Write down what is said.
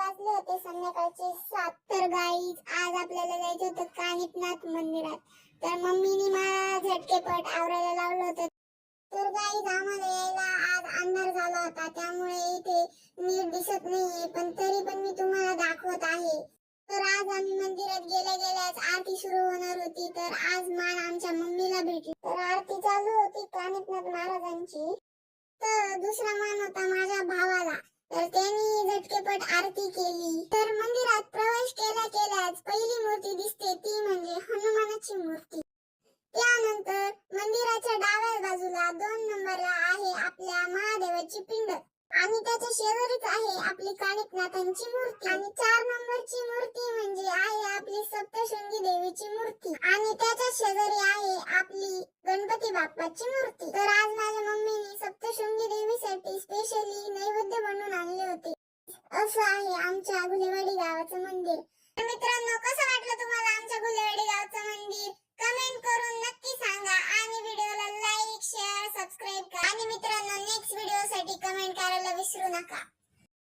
वाजले होते संध्याकाळचे 7. तर गाईज आज आपल्याला जायचं होतं कानिफनाथ मंदिरात. तर मम्मीने मला झटकेपट आवरायला लावलं होतं. तर गाईज आम्हाला यायला आज अंधार झाला होता, त्यामुळे इथे नीट दिसत नाहीये, पण तरी पण मी तुम्हाला दाखवत आहे. तर आज आम्ही मंदिरात गेल्याच आरती सुरू होणार होती. तर आज मान आमच्या मम्मीला भेटली. तर आरती चालू होती कानिफनाथ महाराजांची. तर दुसरा मान होता माझ्या भावाला. तर त्यांनी झटकेपट आरती केली. तर मंदिरात प्रवेश केल्याच पहिली मूर्ती दिसते ती म्हणजे हनुमानाची मूर्ती. त्यानंतर मंदिराच्या डाव्या बाजूला 2 नंबरला आहे आपल्या महादेवाची पिंड आणि त्याच्या शेजारीच आहे आपली कानिफनाथांची मूर्ती. आणि 4 नंबरची मूर्ती म्हणजे आहे आपली सप्तशृंगी देवीची मूर्ती आणि त्याच्या शेजारी आहे आपली गणपती बाप्पाची मूर्ती. तर आज माझ्या मम्मीने सप्तशृंगी देवीसाठी स्पेशली नैवेद्य बनवून आणले होते. असं आहे आमच्या गुलेवाडी गावाचं मंदिर. तर मित्रांनो, कसं वाटलं तुम्हाला आमच्या गुलेवाडी गावाचं मंदिर? कमेंट करून नक्की सांगा आणि व्हिडिओला लाईक, शेअर, सबस्क्राईब करा. आणि मित्रांनो, नेक्स्ट व्हिडिओसाठी कमेंट करायला विसरू नका.